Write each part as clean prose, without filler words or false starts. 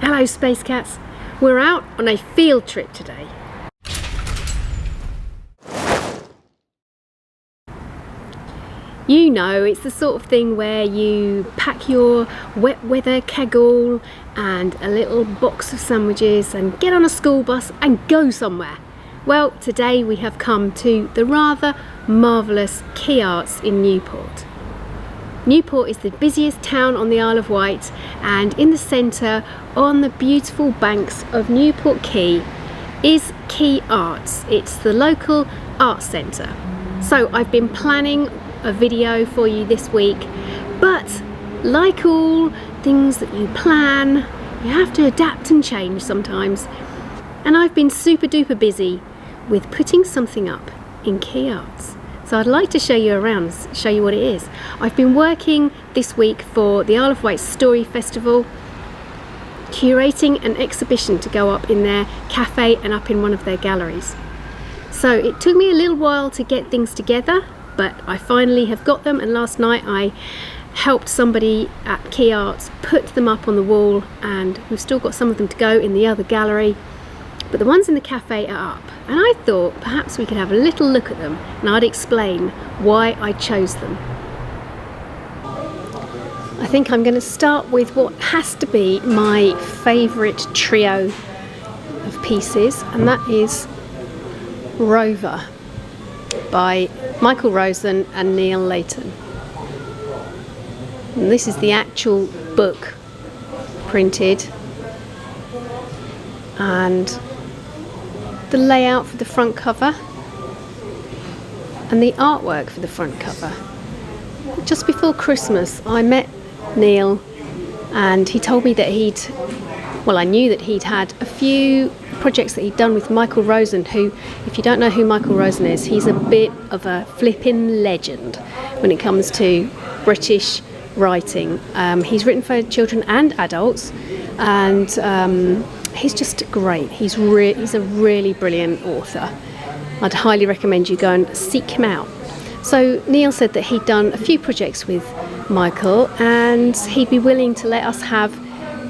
Hello Space Cats, we're out on a field trip today. You know, it's the sort of thing where you pack your wet weather keggle and a little box of sandwiches and get on a school bus and go somewhere. Well, today we have come to the rather marvellous Quay Arts in Newport. Newport is the busiest town on the Isle of Wight, and in the centre, on the beautiful banks of Newport Quay, is Quay Arts. It's the local arts centre. So I've been planning a video for you this week, but like all things that you plan, you have to adapt and change sometimes. And I've been super duper busy with putting something up in Quay Arts. So I'd like to show you around, show you what it is. I've been working this week for the Isle of Wight Story Festival, curating an exhibition to go up in their cafe and up in one of their galleries. So it took me a little while to get things together, but I finally have got them, and last night I helped somebody at Quay Arts put them up on the wall, and we've still got some of them to go in the other gallery, but the ones in the cafe are up, and I thought perhaps we could have a little look at them and I'd explain why I chose them. I think I'm going to start with what has to be my favourite trio of pieces, and that is Rover by Michael Rosen and Neil Layton. And this is the actual book printed, and the layout for the front cover and the artwork for the front cover. Just before Christmas I met Neil, and he told me that I knew that he'd had a few projects that he'd done with Michael Rosen, who, if you don't know who Michael Rosen is, he's a bit of a flipping legend when it comes to British writing. He's written for children and adults, and he's just great. He's a really brilliant author. I'd highly recommend you go and seek him out. So Neil said that he'd done a few projects with Michael, and he'd be willing to let us have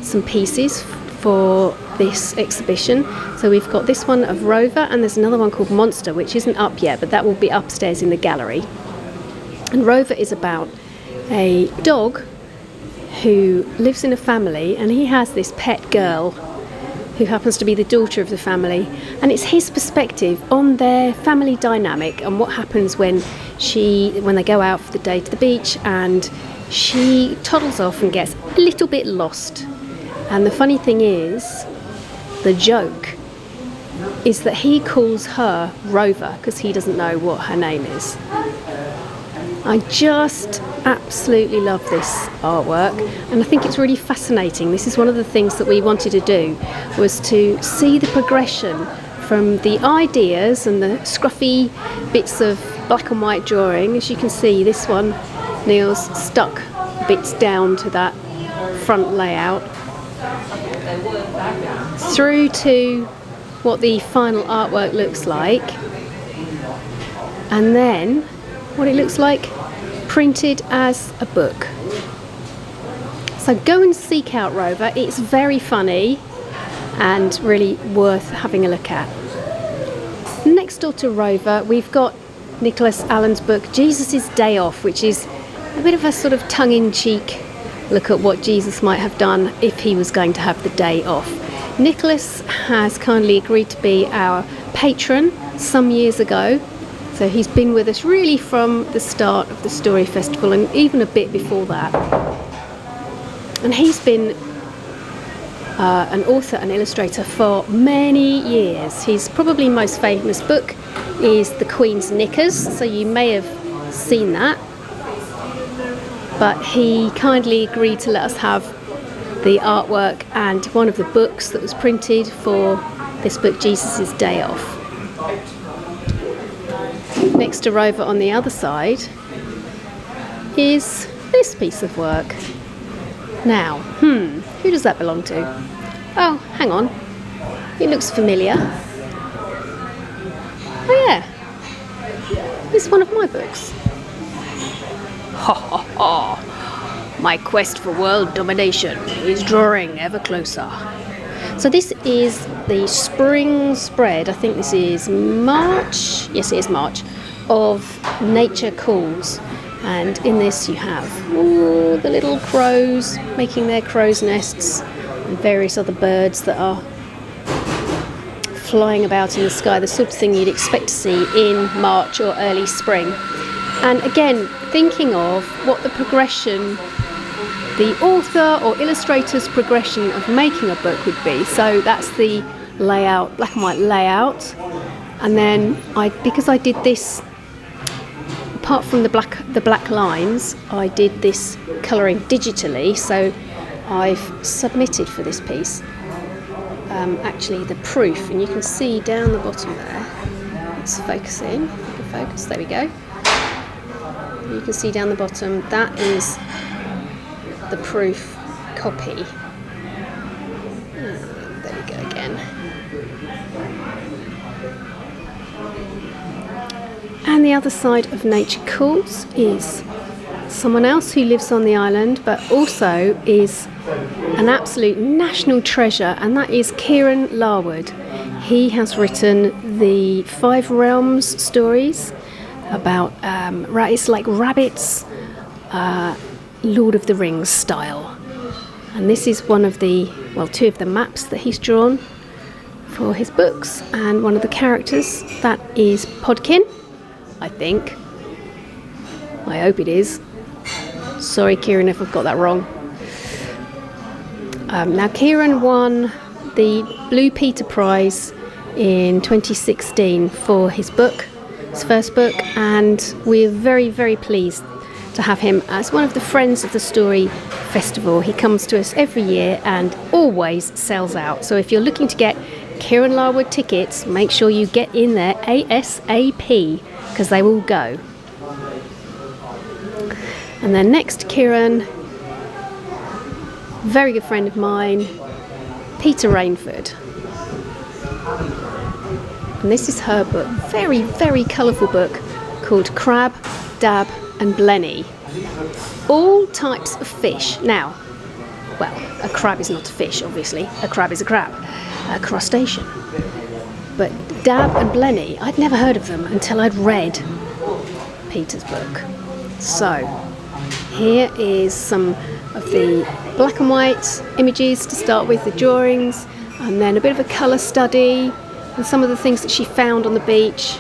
some pieces for this exhibition. So we've got this one of Rover, and there's another one called Monster, which isn't up yet, but that will be upstairs in the gallery. And Rover is about a dog who lives in a family, and he has this pet girl who happens to be the daughter of the family, and it's his perspective on their family dynamic and what happens when they go out for the day to the beach and she toddles off and gets a little bit lost. And the funny thing is, the joke is that he calls her Rover because he doesn't know what her name is. I just absolutely love this artwork, and I think it's really fascinating. This is one of the things that we wanted to do, was to see the progression from the ideas and the scruffy bits of black and white drawing. As you can see, this one, Neil's stuck bits down to that front layout, through to what the final artwork looks like, and then what it looks like printed as a book. So go and seek out Rover. It's very funny and really worth having a look at. Next door to Rover, we've got Nicholas Allen's book Jesus' Day Off, which is a bit of a sort of tongue-in-cheek look at what Jesus might have done if he was going to have the day off. Nicholas has kindly agreed to be our patron some years ago, so he's been with us really from the start of the Story Festival and even a bit before that. And he's been an author and illustrator for many years. His probably most famous book is The Queen's Knickers, so you may have seen that. But he kindly agreed to let us have the artwork and one of the books that was printed for this book, Jesus' Day Off. Next to Rover on the other side is this piece of work. Now, who does that belong to? Oh, hang on. It looks familiar. Oh yeah, it's one of my books. Ha ha ha! My quest for world domination is drawing ever closer. So this is the spring spread. I think this is March. Yes, it is March, of Nature Calls. And in this you have all the little crows making their crow's nests and various other birds that are flying about in the sky, the sort of thing you'd expect to see in March or early spring. And again, thinking of what the progression, the author or illustrator's progression of making a book would be. So that's the layout, black and white layout. And then because I did this, apart from the black lines, I did this colouring digitally. So I've submitted for this piece actually the proof, and you can see down the bottom there. It's focusing. Focus. There we go. You can see down the bottom, that is the proof copy. There we go again. And the other side of Nature Calls is someone else who lives on the island, but also is an absolute national treasure, and that is Kieran Larwood. He has written the Five Realms stories about, it's like rabbits, Lord of the Rings style. And this is one of the, two of the maps that he's drawn for his books, and one of the characters, that is Podkin, I think. I hope it is. Sorry, Kieran, if I've got that wrong. Now, Kieran won the Blue Peter Prize in 2016 for his book, his first book, and we're very, very pleased to have him as one of the Friends of the Story Festival. He comes to us every year and always sells out. So if you're looking to get Kieran Larwood tickets, make sure you get in there ASAP, because they will go. And then next to Kieran, very good friend of mine, Peter Rainford. And this is her book, very, very colourful book called Crab, Dab and Blenny. All types of fish. Now, a crab is not a fish, obviously. A crab is a crab, a crustacean. But Dab and Blenny, I'd never heard of them until I'd read Peter's book. So, here is some of the black and white images to start with, the drawings, and then a bit of a colour study, and some of the things that she found on the beach,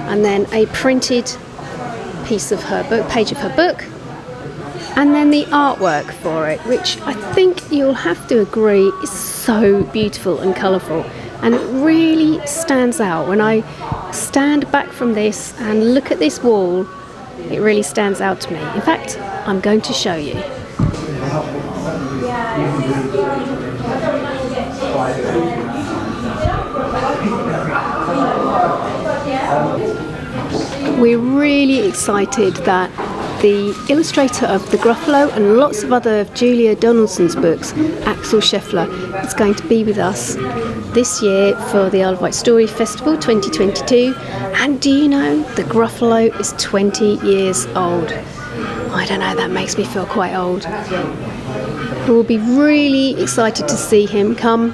and then a printed piece of her book, page of her book, and then the artwork for it, which I think you'll have to agree is so beautiful and colourful, and it really stands out. When I stand back from this and look at this wall, it really stands out to me. In fact, I'm going to show you. We're really excited that the illustrator of The Gruffalo and lots of other of Julia Donaldson's books, Axel Scheffler, is going to be with us this year for the Isle of Wight Story Festival 2022. And do you know, The Gruffalo is 20 years old. I don't know, that makes me feel quite old. We'll be really excited to see him come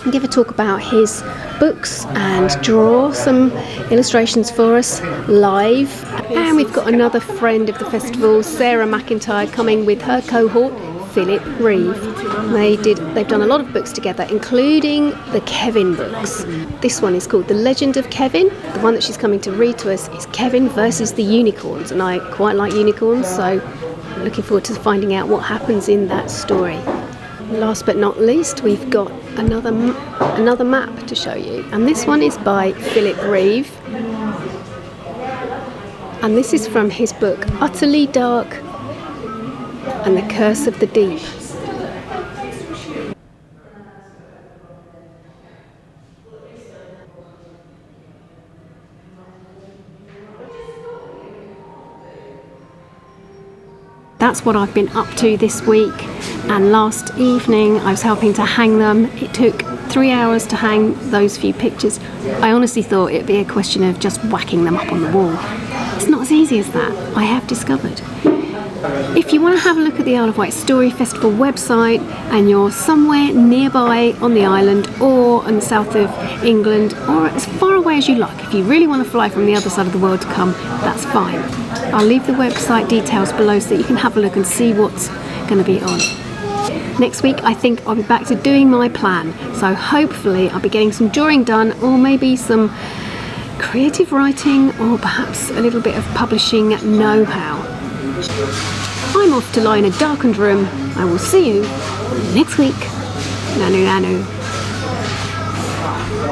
and give a talk about his books and draw some illustrations for us live. And we've got another friend of the festival, Sarah McIntyre, coming with her cohort, Philip Reeve. They've done a lot of books together, including the Kevin books. This one is called The Legend of Kevin. The one that she's coming to read to us is Kevin versus the Unicorns, and I quite like unicorns, so I'm looking forward to finding out what happens in that story. Last but not least, we've got another map to show you, and this one is by Philip Reeve, and this is from his book Utterly Dark and the Curse of the Deep. That's what I've been up to this week, and last evening I was helping to hang them. It took 3 hours to hang those few pictures. I honestly thought it'd be a question of just whacking them up on the wall. It's not as easy as that, I have discovered. If you want to have a look at the Isle of Wight Story Festival website and you're somewhere nearby on the island or in the south of England or as far away as you like, if you really want to fly from the other side of the world to come, that's fine. I'll leave the website details below so that you can have a look and see what's going to be on. Next week I think I'll be back to doing my plan, so hopefully I'll be getting some drawing done or maybe some creative writing or perhaps a little bit of publishing know-how. I'm off to lie in a darkened room. I will see you next week. Nanu nanu.